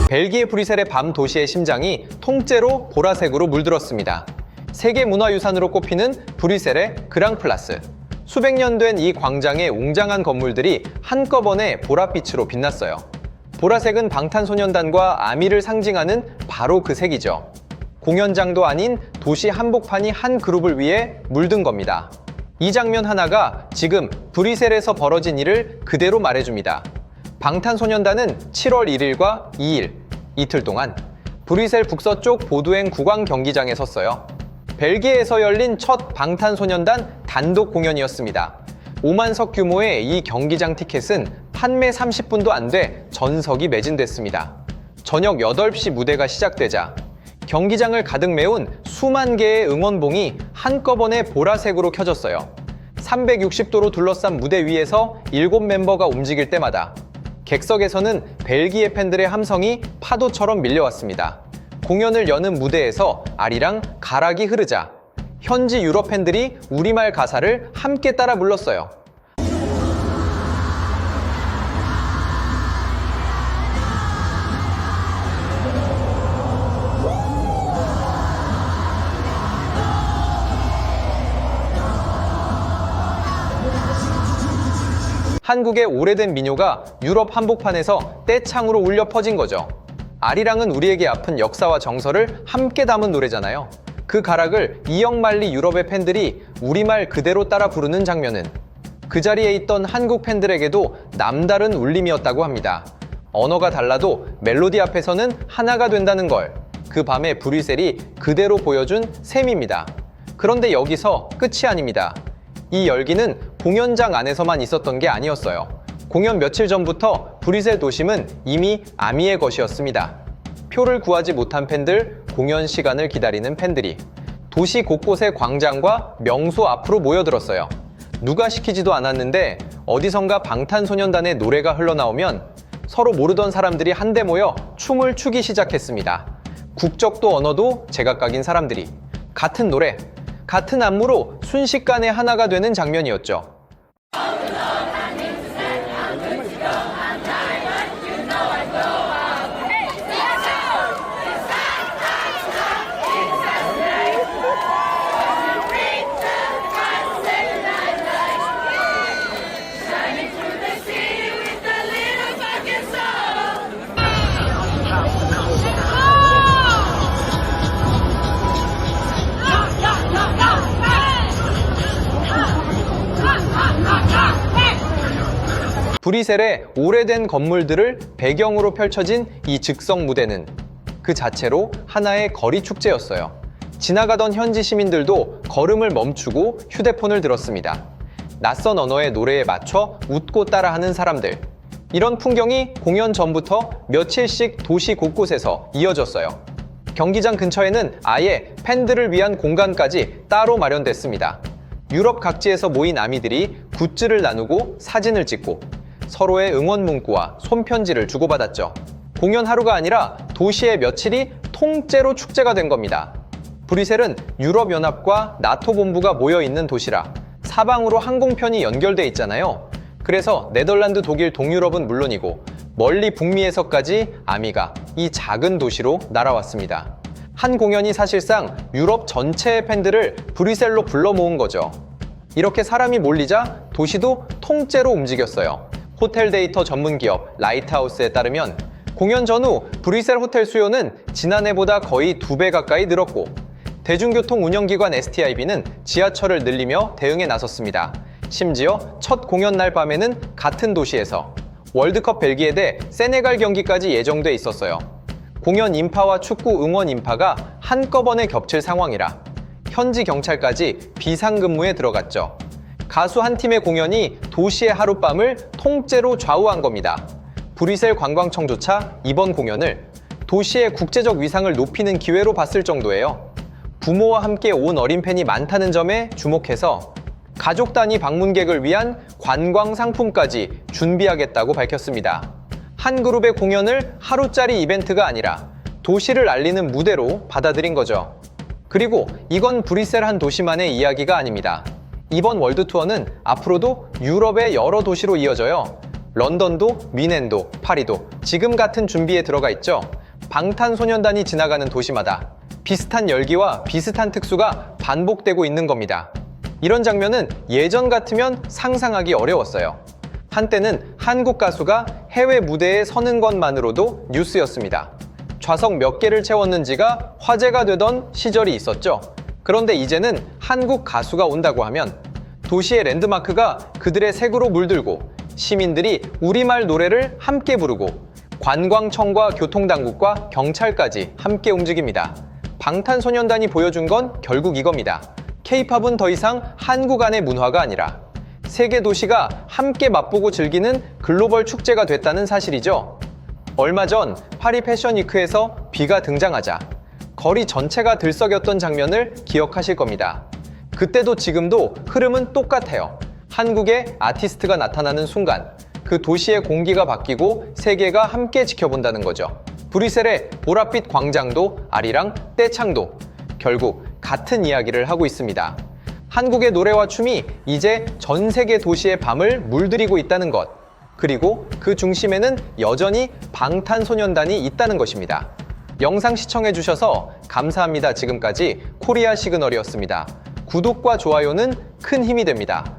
벨기에 브뤼셀의 밤 도시의 심장이 통째로 보라색으로 물들었습니다. 세계문화유산으로 꼽히는 브뤼셀의 그랑플라스. 수백 년 된 이 광장의 웅장한 건물들이 한꺼번에 보랏빛으로 빛났어요. 보라색은 방탄소년단과 아미를 상징하는 바로 그 색이죠. 공연장도 아닌 도시 한복판이 한 그룹을 위해 물든 겁니다. 이 장면 하나가 지금 브뤼셀에서 벌어진 일을 그대로 말해줍니다. 방탄소년단은 7월 1일과 2일, 이틀 동안 브뤼셀 북서쪽 보두행 국왕 경기장에 섰어요. 벨기에에서 열린 첫 방탄소년단 단독 공연이었습니다. 5만 석 규모의 이 경기장 티켓은 판매 30분도 안 돼 전석이 매진됐습니다. 저녁 8시 무대가 시작되자 경기장을 가득 메운 수만 개의 응원봉이 한꺼번에 보라색으로 켜졌어요. 360도로 둘러싼 무대 위에서 7멤버가 움직일 때마다 객석에서는 벨기에 팬들의 함성이 파도처럼 밀려왔습니다. 공연을 여는 무대에서 아리랑 가락이 흐르자 현지 유럽 팬들이 우리말 가사를 함께 따라 불렀어요. 한국의 오래된 민요가 유럽 한복판에서 떼창으로 울려 퍼진 거죠. 아리랑은 우리에게 아픈 역사와 정서를 함께 담은 노래잖아요. 그 가락을 이역만리 유럽의 팬들이 우리말 그대로 따라 부르는 장면은 그 자리에 있던 한국 팬들에게도 남다른 울림이었다고 합니다. 언어가 달라도 멜로디 앞에서는 하나가 된다는 걸 그 밤에 브뤼셀이 그대로 보여준 셈입니다. 그런데 여기서 끝이 아닙니다. 이 열기는 공연장 안에서만 있었던 게 아니었어요. 공연 며칠 전부터 브뤼셀 도심은 이미 아미의 것이었습니다. 표를 구하지 못한 팬들, 공연 시간을 기다리는 팬들이 도시 곳곳의 광장과 명소 앞으로 모여들었어요. 누가 시키지도 않았는데 어디선가 방탄소년단의 노래가 흘러나오면 서로 모르던 사람들이 한데 모여 춤을 추기 시작했습니다. 국적도 언어도 제각각인 사람들이 같은 노래, 같은 안무로 순식간에 하나가 되는 장면이었죠. 브뤼셀의 오래된 건물들을 배경으로 펼쳐진 이 즉석 무대는 그 자체로 하나의 거리 축제였어요. 지나가던 현지 시민들도 걸음을 멈추고 휴대폰을 들었습니다. 낯선 언어의 노래에 맞춰 웃고 따라하는 사람들. 이런 풍경이 공연 전부터 며칠씩 도시 곳곳에서 이어졌어요. 경기장 근처에는 아예 팬들을 위한 공간까지 따로 마련됐습니다. 유럽 각지에서 모인 아미들이 굿즈를 나누고 사진을 찍고 서로의 응원 문구와 손편지를 주고받았죠. 공연 하루가 아니라 도시의 며칠이 통째로 축제가 된 겁니다. 브뤼셀은 유럽연합과 나토 본부가 모여있는 도시라 사방으로 항공편이 연결돼 있잖아요. 그래서 네덜란드, 독일, 동유럽은 물론이고 멀리 북미에서까지 아미가 이 작은 도시로 날아왔습니다. 한 공연이 사실상 유럽 전체의 팬들을 브뤼셀로 불러 모은 거죠. 이렇게 사람이 몰리자 도시도 통째로 움직였어요. 호텔 데이터 전문 기업 라이트하우스에 따르면 공연 전후 브뤼셀 호텔 수요는 지난해보다 거의 2배 가까이 늘었고 대중교통 운영기관 STIB는 지하철을 늘리며 대응에 나섰습니다. 심지어 첫 공연 날 밤에는 같은 도시에서 월드컵 벨기에 대 세네갈 경기까지 예정돼 있었어요. 공연 인파와 축구 응원 인파가 한꺼번에 겹칠 상황이라 현지 경찰까지 비상근무에 들어갔죠. 가수 한 팀의 공연이 도시의 하룻밤을 통째로 좌우한 겁니다. 브뤼셀 관광청조차 이번 공연을 도시의 국제적 위상을 높이는 기회로 봤을 정도예요. 부모와 함께 온 어린 팬이 많다는 점에 주목해서 가족 단위 방문객을 위한 관광 상품까지 준비하겠다고 밝혔습니다. 한 그룹의 공연을 하루짜리 이벤트가 아니라 도시를 알리는 무대로 받아들인 거죠. 그리고 이건 브뤼셀 한 도시만의 이야기가 아닙니다. 이번 월드 투어는 앞으로도 유럽의 여러 도시로 이어져요. 런던도, 뮌헨도, 파리도 지금 같은 준비에 들어가 있죠. 방탄소년단이 지나가는 도시마다 비슷한 열기와 비슷한 특수가 반복되고 있는 겁니다. 이런 장면은 예전 같으면 상상하기 어려웠어요. 한때는 한국 가수가 해외 무대에 서는 것만으로도 뉴스였습니다. 좌석 몇 개를 채웠는지가 화제가 되던 시절이 있었죠. 그런데 이제는 한국 가수가 온다고 하면 도시의 랜드마크가 그들의 색으로 물들고 시민들이 우리말 노래를 함께 부르고 관광청과 교통당국과 경찰까지 함께 움직입니다. 방탄소년단이 보여준 건 결국 이겁니다. K-팝은 더 이상 한국 안의 문화가 아니라 세계 도시가 함께 맛보고 즐기는 글로벌 축제가 됐다는 사실이죠. 얼마 전 파리 패션위크에서 비가 등장하자 거리 전체가 들썩였던 장면을 기억하실 겁니다. 그때도 지금도 흐름은 똑같아요. 한국의 아티스트가 나타나는 순간 그 도시의 공기가 바뀌고 세계가 함께 지켜본다는 거죠. 브뤼셀의 보랏빛 광장도 아리랑 떼창도 결국 같은 이야기를 하고 있습니다. 한국의 노래와 춤이 이제 전 세계 도시의 밤을 물들이고 있다는 것, 그리고 그 중심에는 여전히 방탄소년단이 있다는 것입니다. 영상 시청해주셔서 감사합니다. 지금까지 코리아 시그널이었습니다. 구독과 좋아요는 큰 힘이 됩니다.